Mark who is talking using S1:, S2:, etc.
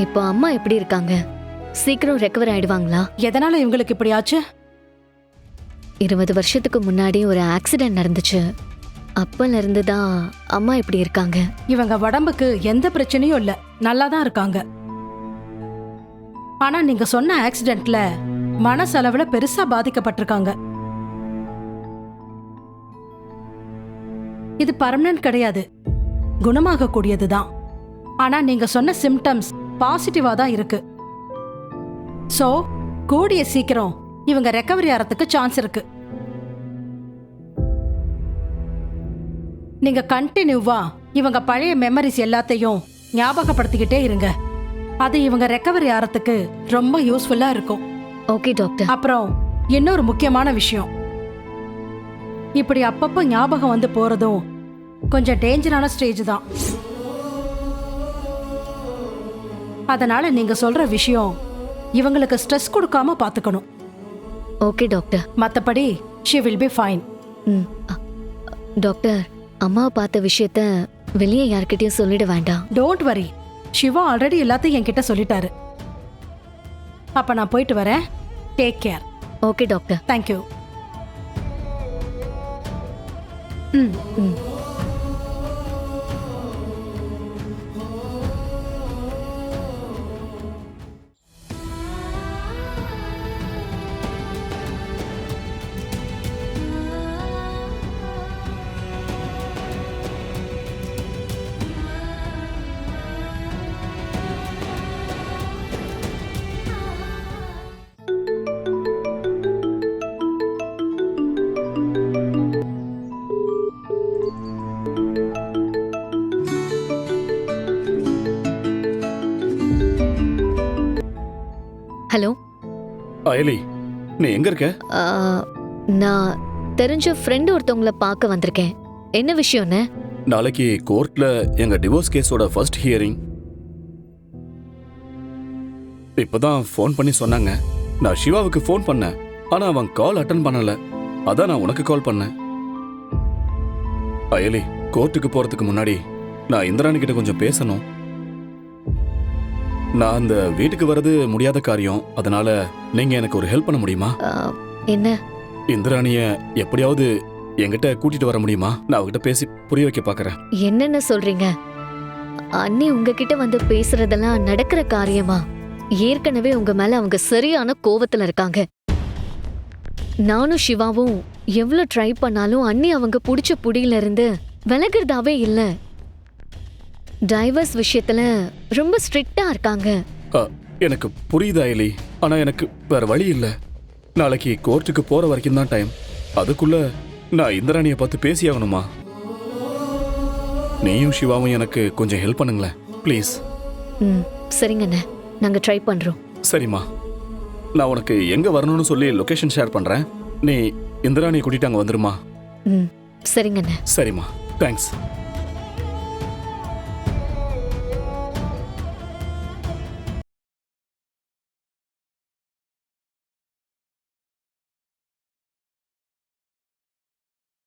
S1: இப்போ அம்மா எப்படி இருக்காங்க? சீக்கிரம் ரெக்கவர் ஆயிடுவாங்களா?
S2: எதனால இவங்களுக்கு இப்படி ஆச்சு?
S1: 20 வருஷத்துக்கு முன்னாடி ஒரு ஆக்சிடென்ட் நடந்துச்சு. அப்பல இருந்து தான் அம்மா இப்படி இருக்காங்க.
S2: இவங்க உடம்புக்கு எந்த பிரச்சனையும் இல்ல, நல்லா தான் இருக்காங்க. ஆனா நீங்க சொன்ன ஆக்சிடென்ட்ல மனசளவுல பெருசா பாதிக்கப்பட்டிருக்காங்க. இது பர்மனன்ட் கிடையாது, குணமாக கூடியதுதான். ஆனா நீங்க சொன்ன சிம்டம்ஸ் பாசிட்டிவா தான் இருக்கு. சோ கூடிய சீக்கிரம் இவங்க ரெக்கவரி ஆறதுக்கு சான்ஸ் இருக்கு. நீங்க கண்டினியூவா இவங்க பழைய மெமரிஸ் எல்லாத்தையும் ஞாபகப்படுத்திக்கிட்டே இருங்க. அது இவங்க ரெக்கவரி ஆறதுக்கு ரொம்ப யூஸ்ஃபுல்லா இருக்கும்.
S1: Okay doctor.
S2: அப்புறம் இன்னொரு முக்கியமான விஷயம், இப்படி அப்பப்போ ஞாபகம் வந்து போறதும் கொஞ்சம் டேஞ்சரான ஸ்டேஜ் தான். அதனால நீங்க சொல்ற விஷயம் இவங்களுக்கு ஸ்ட்ரெஸ் கொடுக்காம பாத்துக்கணும்.
S1: Okay doctor.
S2: மத்தபடி she will be fine.
S1: Doctor, அம்மாவை பார்த்த விஷயத்த வெளியே யார்கிட்டயும் சொல்லிட வேண்டாம்.
S2: டோன்ட் வரி, சிவா ஆல்ரெடி எல்லாத்தையும் என்கிட்ட சொல்லிட்டாரு. அப்ப நான் போயிட்டு வரேன். Take care.
S1: Okay doctor.
S2: Thank you.
S1: Hello
S3: Ayali, நீ எங்க இருக்க?
S1: நான் தெரிஞ்ச ஃப்ரெண்ட் ஒருத்தவங்களை பார்க்க வந்திருக்கேன். என்ன விஷயம்னு?
S3: நாளைக்கு கோர்ட்ல எங்க டிவோர்ஸ் கேஸோட ஃபர்ஸ்ட் ஹியரிங். இப்பதான் ஃபோன் பண்ணி சொன்னாங்க. நான் சிவாவுக்கு ஃபோன் பண்ணேன், ஆனா அவன் கால் அட்டன் பண்ணல. அதான் நான் உனக்கு கால் பண்ணேன். அயலி, கோர்ட்டுக்கு போறதுக்கு முன்னாடி நான் இந்திராணி கிட்ட கொஞ்சம் பேசணும். நான் அந்த வீட்டுக்கு வர்றது முடியாத காரியம். அதனால நீங்க எனக்கு ஒரு ஹெல்ப் பண்ண முடியுமா?
S1: என்ன?
S3: இந்திராணிய எப்படியாவது என்கிட்ட கூட்டிட்டு வர முடியுமா? நான் அவகிட்ட பேசி புரிய வைக்க பாக்குறேன்.
S1: என்னென்ன சொல்றீங்க? அண்ணி உங்ககிட்ட வந்து பேசுறதெல்லாம் நடக்கிற காரியமா? ஏற்கனவே உங்க மேல அவங்க சரியான கோவத்துல இருக்காங்க. நானும் சிவாவும் எவ்வளவு ட்ரை பண்ணாலும் அண்ணி அவங்க புடிச்ச புடியில இருந்து விலகிறதாவே இல்ல. டைவர்ஸ் விஷயத்துல ரொம்ப ஸ்ட்ரிக்ட்டா இருக்காங்க.
S3: எனக்கு புரியுது அயலி, ஆனா எனக்கு வேற வழி இல்ல. நாளைக்கு கோர்ட்டுக்கு போற வரைக்கும் தான் டைம். அதுக்குள்ள நான் இந்திராணியை பார்த்து பேசி ஆகணுமா? நீயும் சிவாவும் எனக்கு கொஞ்சம் ஹெல்ப் பண்ணுங்களேன் ப்ளீஸ்.
S1: சரிங்கண்ணே, நாங்க ட்ரை பண்றோம்.
S3: சரிம்மா, நான் உனக்கு எங்க வரணும்னு சொல்லி லொகேஷன் ஷேர் பண்றேன். நீ இந்திராணியை கூட்டிட்டு அங்க வந்துருமா?
S1: சரிங்கண்ணே.
S3: சரிம்மா, தேங்க்ஸ்.